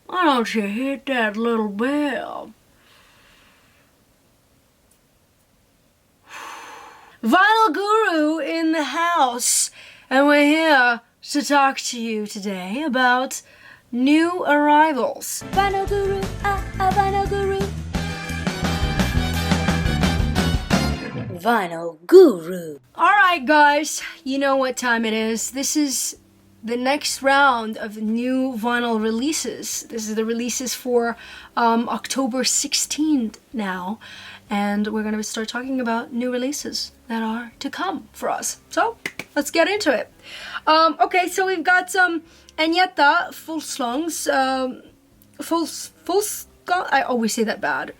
Why don't you hit that little bell? Vinyl Guru in the house, and we're here to talk to you today about new arrivals. Vinyl Guru, Vinyl Guru. Vinyl Guru. Alright guys, you know what time it is. This is the next round of new vinyl releases. This is the releases for October 16th now. And we're going to start talking about new releases that are to come for us. So, let's get into it. Okay, so we've got some Agneta full songs. I always say that bad.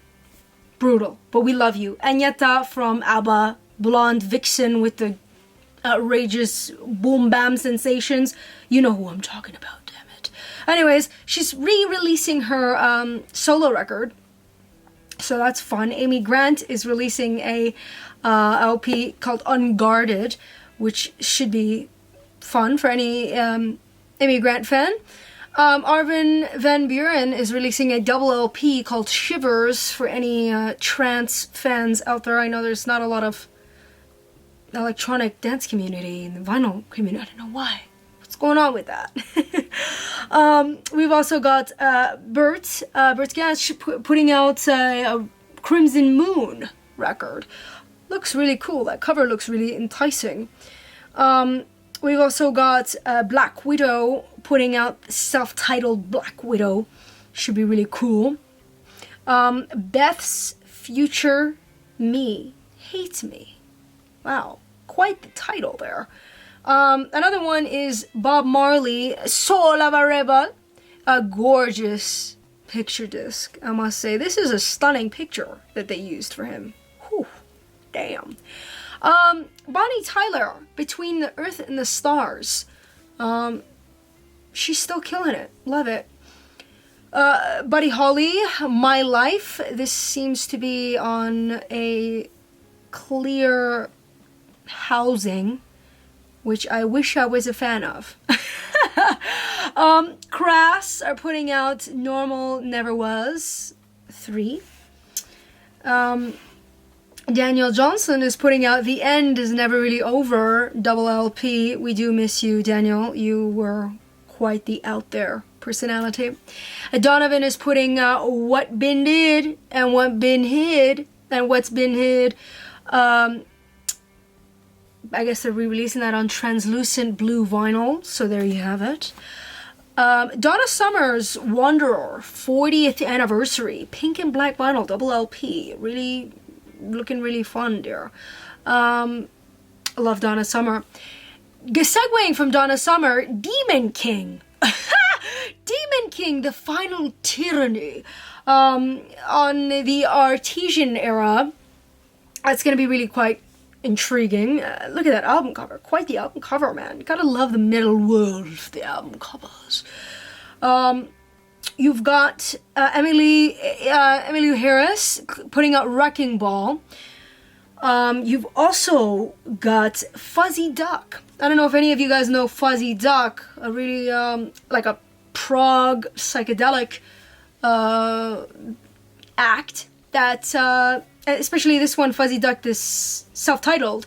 Brutal, but we love you. Agneta from ABBA, blonde vixen with the outrageous boom bam sensations. You know who I'm talking about, damn it. Anyways, she's re-releasing her solo record. So that's fun. Amy Grant is releasing a LP called Unguarded, which should be fun for any Amy Grant fan. Armin van Buuren is releasing a double LP called Shivers for any trance fans out there. I know there's not a lot of electronic dance community in the vinyl community. I don't know why. What's going on with that? We've also got Bert Gash putting out a Crimson Moon record. Looks really cool. That cover looks really enticing. We've also got Black Widow putting out self-titled Black Widow. Should be really cool. Beth's Future Me Hates Me. Wow, quite the title there. Another one is Bob Marley, Soul of a Rebel. A gorgeous picture disc, I must say. This is a stunning picture that they used for him. Whew, damn. Bonnie Tyler, Between the Earth and the Stars. She's still killing it. Love it. Buddy Holly, My Life. This seems to be on a clear housing, which I wish I was a fan of. Crass are putting out Normal Never Was 3. Daniel Johnson is putting out The End Is Never Really Over, double LP. We do miss you, Daniel. You were quite the out there personality. Donovan is putting out What Been Did and What Been Hid and What's Been Hid. I guess they're re-releasing that on translucent blue vinyl, so there you have it. Donna Summer's Wanderer, 40th anniversary, pink and black vinyl, double LP, really looking really fun there. I love Donna Summer. Segueing from Donna Summer, Demon King. Demon King, The Final Tyranny. On the Artesian era, that's going to be really quite intriguing. Look at that album cover. Quite the album cover, man. You gotta love the middle world of the album covers. You've got EMMYLOU Harris putting out Wrecking Ball. You've also got Fuzzy Duck. I don't know if any of you guys know Fuzzy Duck. A really like a prog psychedelic act that especially this one, Fuzzy Duck, this self-titled,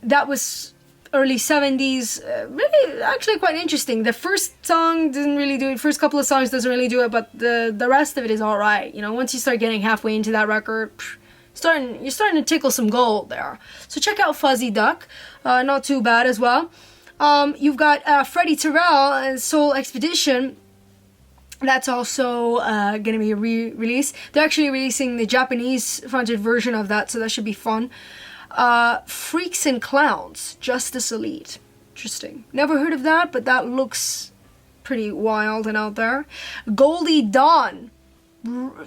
that was early 70s, really actually quite interesting. The first song didn't really do it, first couple of songs doesn't really do it, but the rest of it is alright. You know, once you start getting halfway into that record, you're starting to tickle some gold there. So check out Fuzzy Duck, not too bad as well. You've got Freddie Terrell and Soul Expedition. That's also going to be a re-release. They're actually releasing the Japanese-fronted version of that, so that should be fun. Freaks and Clowns, Justice Elite. Interesting. Never heard of that, but that looks pretty wild and out there. Goldie Dawn,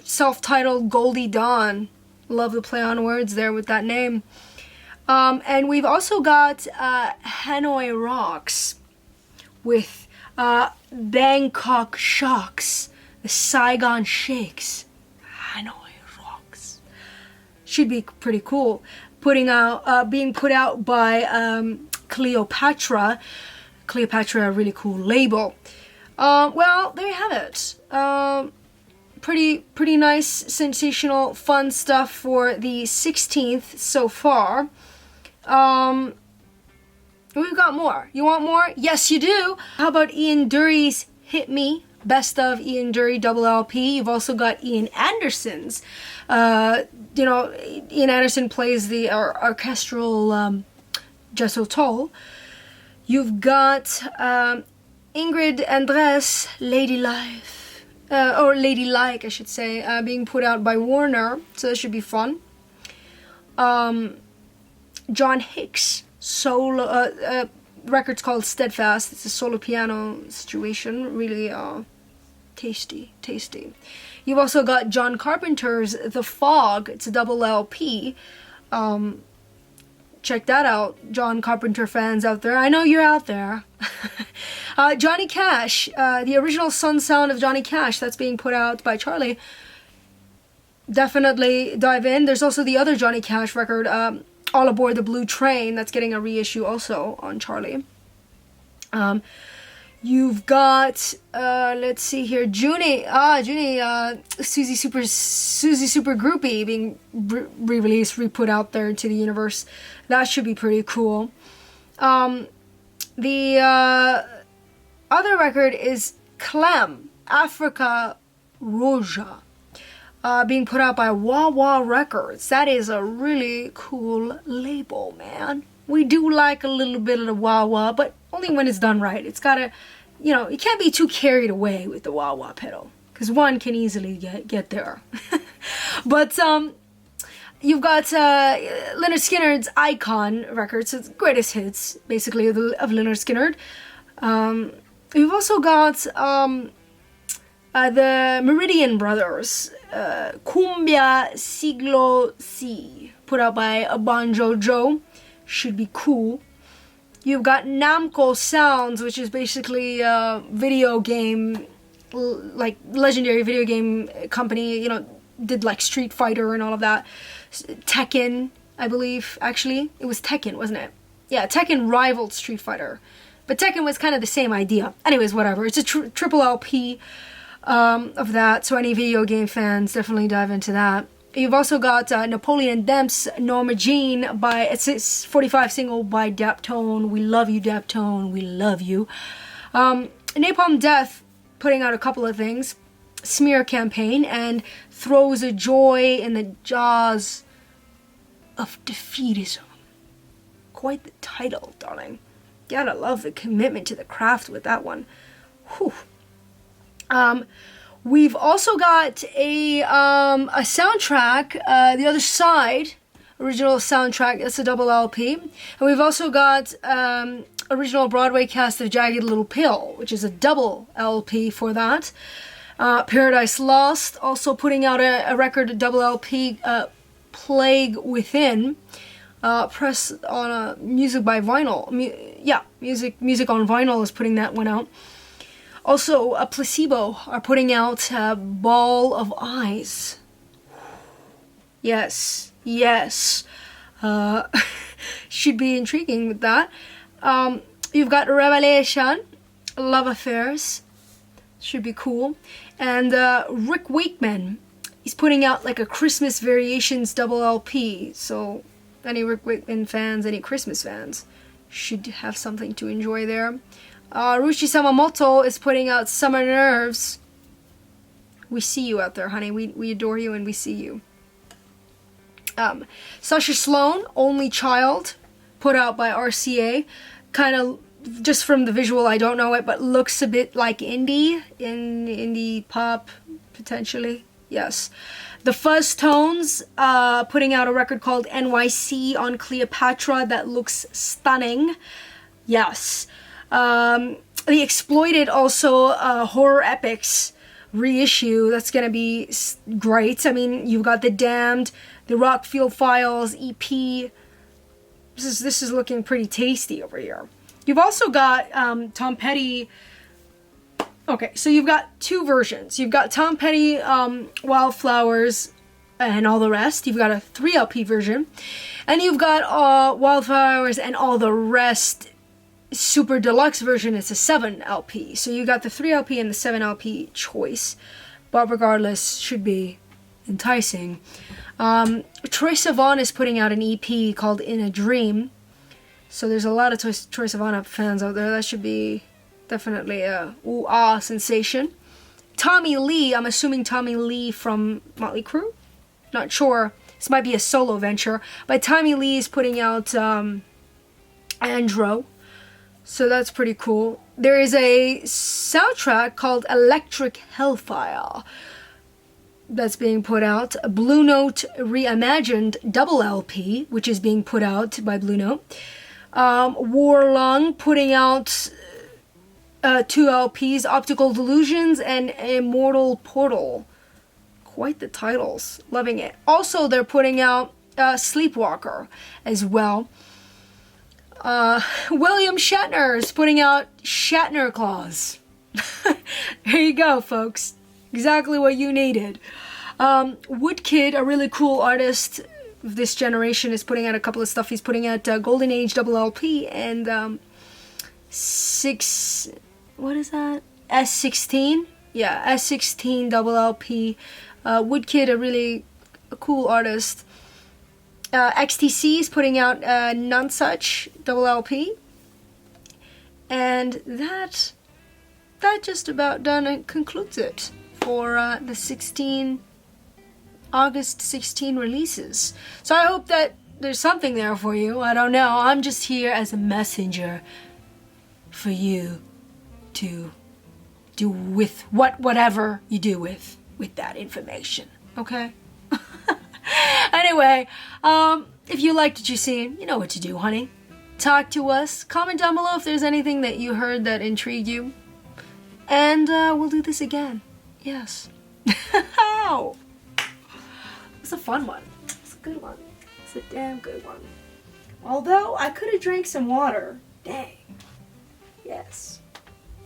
self-titled Goldie Dawn. Love the play on words there with that name. And we've also got Hanoi Rocks with Bangkok Shocks, the Saigon Shakes, Hanoi Rocks. Should be pretty cool. Being put out by Cleopatra. Cleopatra, a really cool label. Well, there you have it. Pretty nice, sensational, fun stuff for the 16th so far. We've got more. You want more? Yes, you do. How about Ian Dury's Hit Me? Best of Ian Dury double LP. You've also got Ian Anderson's. Ian Anderson plays the orchestral Jethro Tull. You've got Ingrid Andress, Lady Life. Or Lady Like, I should say, being put out by Warner. So that should be fun. John Hicks, solo, record's called Steadfast. It's a solo piano situation. Really tasty. You've also got John Carpenter's The Fog. It's a double LP. Check that out, John Carpenter fans out there. I know you're out there. Johnny Cash, the original Sun Sound of Johnny Cash, that's being put out by Charlie. Definitely dive in. There's also the other Johnny Cash record, All Aboard the Blue Train, that's getting a reissue also on Charlie. You've got, let's see here, Junie, Susie Super Groupie being re-released, re-put out there into the universe. That should be pretty cool. The other record is Clem, Africa Roja, being put out by Wah Wah Records. That is a really cool label, man. We do like a little bit of the wah wah, but only when it's done right. It's gotta, you can't be too carried away with the wah wah pedal, because one can easily get there. But you've got Lynyrd Skynyrd's Icon record, so it's greatest hits basically of Lynyrd Skynyrd. You've also got the Meridian Brothers, Cumbia Siglo C, put out by Banjo Joe. Should be cool. You've got Namco Sounds, which is basically a video game, like legendary video game company, did like Street Fighter and all of that. Tekken, I believe, actually. It was Tekken, wasn't it? Yeah, Tekken rivaled Street Fighter. But Tekken was kind of the same idea. Anyways, whatever. It's a triple LP of that, so any video game fans definitely dive into that. You've also got Napoleon Demp's Norma Jean it's a 45 single by Daptone. We love you, Daptone. We love you. Napalm Death putting out a couple of things. Smear Campaign and Throws a Joy in the Jaws of Defeatism. Quite the title, darling. Gotta love the commitment to the craft with that one. Whew. We've also got a soundtrack, The Other Side, original soundtrack. That's a double LP. And we've also got original Broadway cast of Jagged Little Pill, which is a double LP for that. Paradise Lost also putting out a record, a double LP, Plague Within. Press on music by vinyl. Music on vinyl is putting that one out. Also, a Placebo are putting out Ball of Eyes. Yes. Should be intriguing with that. You've got Revelation, Love Affairs. Should be cool. And Rick Wakeman, he's putting out like a Christmas Variations double LP. So any Rick Wakeman fans, any Christmas fans, should have something to enjoy there. Ruchi Samamoto is putting out Summer Nerves. We see you out there, honey. We adore you and we see you. Sasha Sloan, Only Child, put out by RCA. Kind of, just from the visual, I don't know it, but looks a bit like indie pop, potentially. Yes. The Fuzz Tones, putting out a record called NYC on Cleopatra that looks stunning. Yes. The Exploited also, Horror Epics reissue. That's gonna be great. I mean, you've got The Damned, the Rockfield Files EP. This is looking pretty tasty over here. You've also got Tom Petty. Okay, so you've got two versions. You've got Tom Petty, Wildflowers, and all the rest. You've got a 3 LP version, and you've got Wildflowers and all the rest super deluxe version is a 7 LP. So you got the 3 LP and the 7 LP choice. But regardless, should be enticing. Troye Sivan is putting out an EP called In a Dream. So there's a lot of Troye Sivan fans out there. That should be definitely a ooh-ah sensation. Tommy Lee, I'm assuming Tommy Lee from Motley Crue? Not sure. This might be a solo venture. But Tommy Lee is putting out Andro. So that's pretty cool. There is a soundtrack called Electric Hellfire that's being put out. A Blue Note Reimagined double LP, which is being put out by Blue Note. Warlung putting out 2 LPs, Optical Delusions and Immortal Portal. Quite the titles. Loving it. Also, they're putting out Sleepwalker as well. William Shatner is putting out Shatner Claus. There you go, folks. Exactly what you needed. Woodkid, a really cool artist of this generation, is putting out a couple of stuff. He's putting out Golden Age double LP and S16? Yeah, S16 double LP. Woodkid, a really cool artist. XTC is putting out None Such double LP. And that just about done and concludes it for the August 16 releases. So I hope that there's something there for you. I don't know. I'm just here as a messenger for you to do with whatever you do with that information. Okay? Anyway, if you liked what you seen, you know what to do, honey. Talk to us. Comment down below if there's anything that you heard that intrigued you. And we'll do this again. Yes. Ow! It's a fun one. It's a good one. It's a damn good one. Although, I could have drank some water. Dang. Yes.